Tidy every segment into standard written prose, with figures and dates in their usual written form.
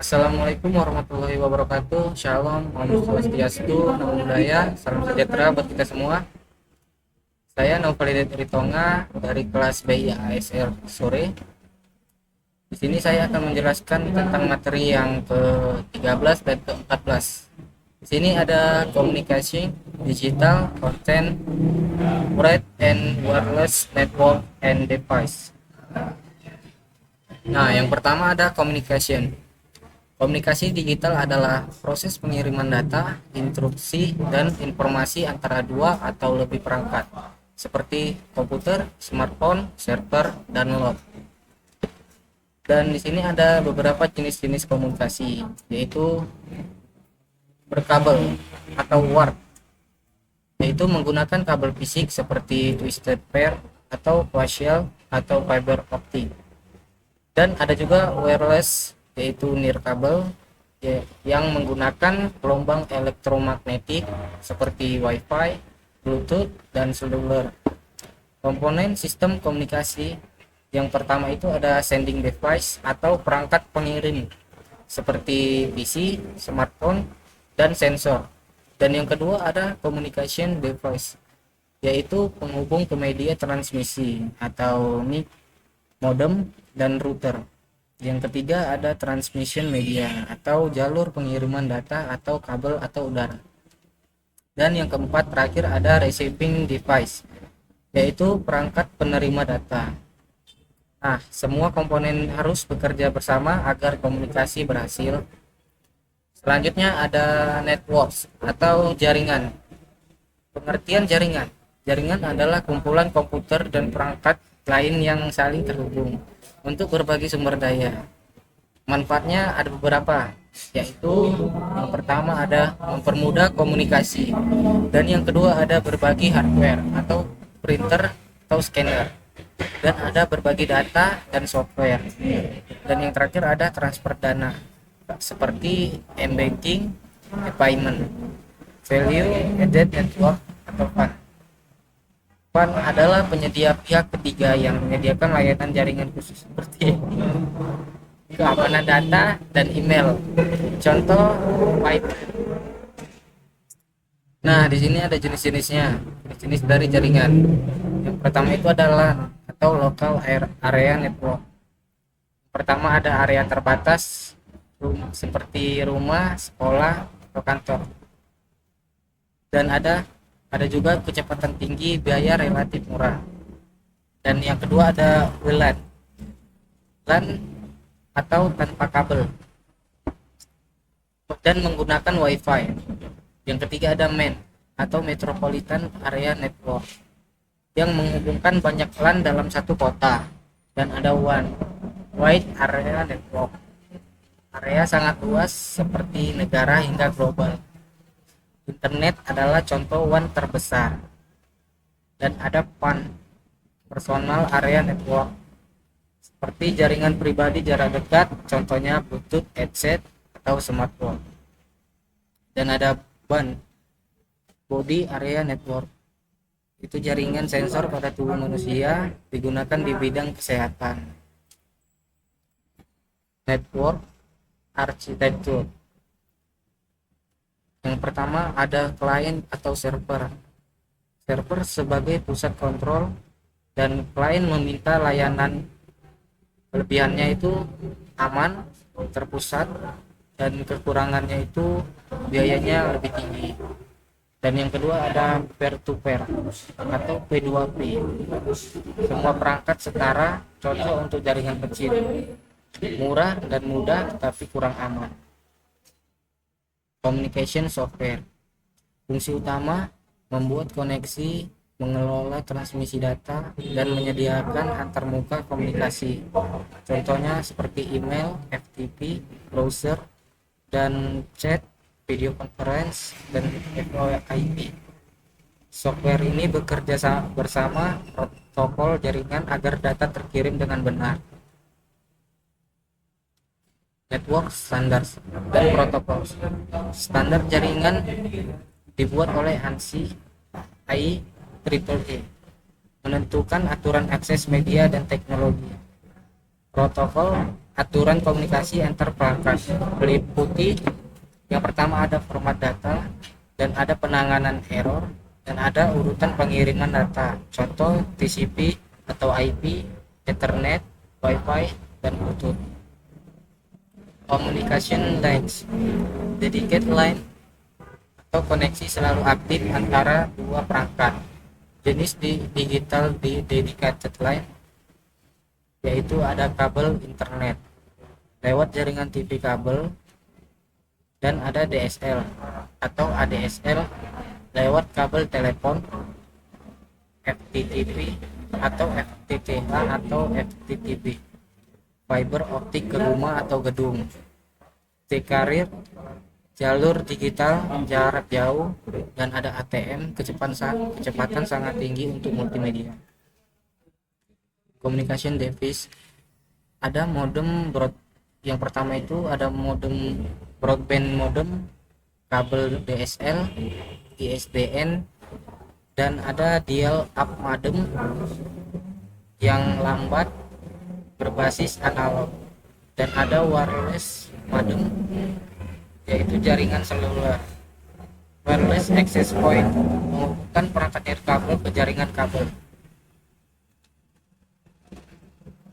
Assalamualaikum warahmatullahi wabarakatuh. Shalom, Om Swastiastu, Namo Buddhaya, salam sejahtera buat kita semua. Saya Novalidet Ritonga dari kelas BI ASR sore. Di sini saya akan menjelaskan tentang materi yang ke-13 dan ke-14. Di sini ada komunikasi digital, content, wide and wireless network and device. Nah, yang pertama ada communication. Komunikasi digital adalah proses pengiriman data, instruksi, dan informasi antara dua atau lebih perangkat, seperti komputer, smartphone, server, dan load. Dan di sini ada beberapa jenis-jenis komunikasi, yaitu berkabel atau wired, yaitu menggunakan kabel fisik seperti twisted pair atau coaxial atau fiber optic. Dan ada juga wireless, yaitu nirkabel yang menggunakan gelombang elektromagnetik seperti Wi-Fi, Bluetooth, dan seluler. Komponen sistem komunikasi yang pertama itu ada sending device atau perangkat pengirim seperti PC, smartphone, dan sensor. Dan yang kedua ada communication device, yaitu penghubung ke media transmisi atau NIC, modem, dan router. Yang ketiga ada transmission media atau jalur pengiriman data atau kabel atau udara. Dan yang keempat terakhir ada receiving device, yaitu perangkat penerima data. Nah, semua komponen harus bekerja bersama agar komunikasi berhasil. Selanjutnya ada networks atau jaringan. Pengertian jaringan. Jaringan adalah kumpulan komputer dan perangkat lain yang saling terhubung untuk berbagi sumber daya. Manfaatnya ada beberapa, yaitu yang pertama ada mempermudah komunikasi, dan yang kedua ada berbagi hardware atau printer atau scanner, dan ada berbagi data dan software, dan yang terakhir ada transfer dana seperti m-banking, payment, value added network atau fund. PAN adalah penyedia pihak ketiga yang menyediakan layanan jaringan khusus seperti keamanan data dan email. Contoh Python. Nah, di sini ada jenis-jenisnya. Jenis dari jaringan. Yang pertama itu adalah atau local area network. Pertama ada area terbatas seperti rumah, sekolah, atau kantor. Dan ada juga kecepatan tinggi, biaya relatif murah. Dan yang kedua ada WLAN, LAN atau tanpa kabel, dan menggunakan WiFi. Yang ketiga ada MAN atau Metropolitan Area Network, yang menghubungkan banyak LAN dalam satu kota. Dan ada WAN, Wide Area Network, area sangat luas seperti negara hingga global. Internet adalah contoh WAN terbesar. Dan ada PAN, Personal Area Network, seperti jaringan pribadi jarak dekat, contohnya Bluetooth headset atau smartphone. Dan ada BAN, Body Area Network, itu jaringan sensor pada tubuh manusia, digunakan di bidang kesehatan. Network Architecture. Yang pertama ada client atau server. Server sebagai pusat kontrol, dan klien meminta layanan. Kelebihannya itu aman, terpusat, dan kekurangannya itu biayanya lebih tinggi. Dan yang kedua ada peer to peer atau P2P. Semua perangkat setara, cocok untuk jaringan kecil, murah dan mudah tapi kurang aman. Communication software. Fungsi utama membuat koneksi, mengelola transmisi data, dan menyediakan antarmuka komunikasi. Contohnya seperti email, FTP, browser, dan chat, video conference, dan VoIP. Software ini bekerja bersama protokol jaringan agar data terkirim dengan benar. Network standar dan protokol. Standar jaringan dibuat oleh ANSI IEEE, menentukan aturan akses media dan teknologi. Protokol aturan komunikasi antar perangkat meliputi yang pertama ada format data dan ada penanganan error dan ada urutan pengiriman data, contoh TCP atau IP, Ethernet, Wi-Fi, dan Bluetooth. Communication lines, dedicated line atau koneksi selalu aktif antara dua perangkat. Jenis di digital di dedicated line yaitu ada kabel internet lewat jaringan TV kabel dan ada DSL atau ADSL lewat kabel telepon, FTTP atau FTTH atau FTTP, fiber optik ke rumah atau gedung, T-carrier, jalur digital jarak jauh, dan ada ATM kecepatan sangat tinggi untuk multimedia. Communication device, ada modem yang pertama itu ada modem broadband modem, kabel DSL, ISDN, dan ada dial up modem yang lambat berbasis analog, dan ada wireless modem yaitu jaringan seluler. Wireless access point menghubungkan perangkat nirkabel ke jaringan kabel.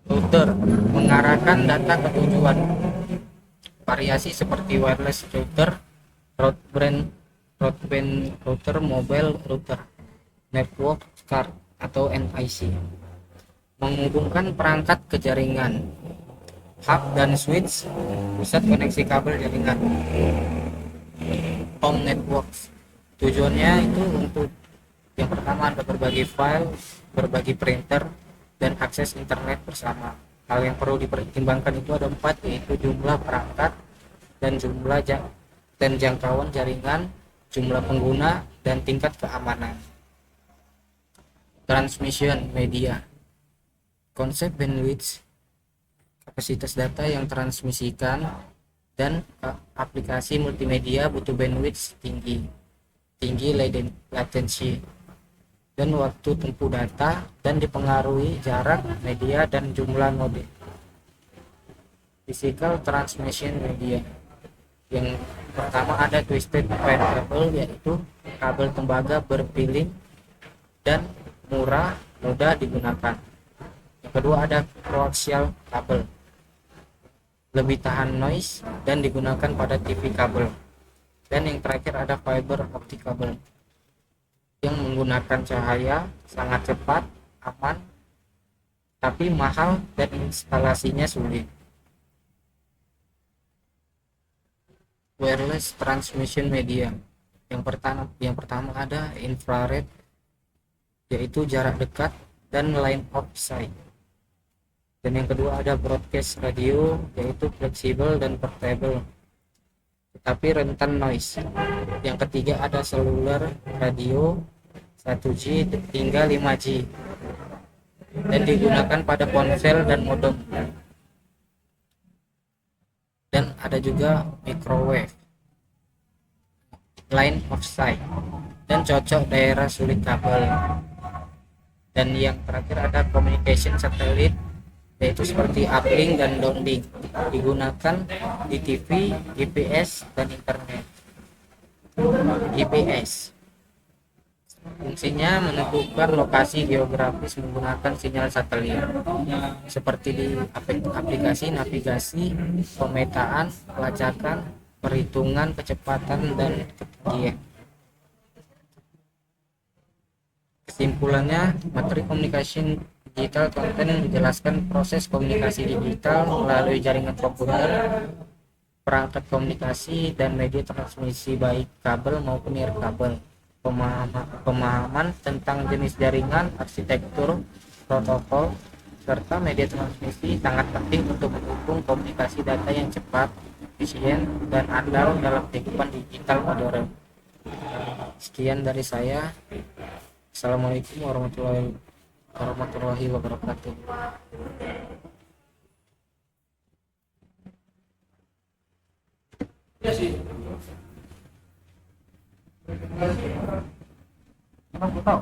Router mengarahkan data ke tujuan. Variasi seperti wireless router, broadband router, mobile router, network card atau NIC. Menghubungkan perangkat ke jaringan. Hub dan switch, pusat koneksi kabel jaringan. Home networks, tujuannya itu untuk yang pertama ada berbagi file, berbagi printer, dan akses internet bersama. Hal yang perlu dipertimbangkan itu ada 4, yaitu jumlah perangkat dan jangkauan jaringan, jumlah pengguna, dan tingkat keamanan. Transmission media, konsep bandwidth, kapasitas data yang transmisikan, dan aplikasi multimedia butuh bandwidth tinggi latency, dan waktu tempuh data, dan dipengaruhi jarak media dan jumlah node. Physical transmission media, yang pertama ada twisted pair cable, yaitu kabel tembaga berpiling dan mudah digunakan. Yang kedua ada coaxial kabel, lebih tahan noise dan digunakan pada TV kabel. Dan yang terakhir ada fiber optic kabel yang menggunakan cahaya, sangat cepat, aman, tapi mahal dan instalasinya sulit. Wireless transmission media, yang pertama ada infrared, yaitu jarak dekat dan line of sight. Dan yang kedua ada broadcast radio, yaitu fleksibel dan portable tetapi rentan noise. Yang ketiga ada seluler radio 1G hingga 5G dan digunakan pada ponsel dan modem. Dan ada juga microwave, line of sight, dan cocok daerah sulit kabel. Dan yang terakhir ada communication satellite, yaitu seperti uplink dan downlink, digunakan di TV, GPS, dan internet. GPS fungsinya menentukan lokasi geografis menggunakan sinyal satelit, seperti di aplikasi navigasi, pemetaan, pelacakan, perhitungan kecepatan dan ketinggian. Kesimpulannya, materi komunikasi digital konten menjelaskan proses komunikasi digital melalui jaringan komputer, perangkat komunikasi, dan media transmisi baik kabel maupun nirkabel. Pemahaman tentang jenis jaringan, arsitektur, protokol, serta media transmisi sangat penting untuk mendukung komunikasi data yang cepat, efisien, dan andal dalam kehidupan digital modern. Sekian dari saya. Assalamualaikum warahmatullahi wabarakatuh. Ya sih. Kenapa tahu?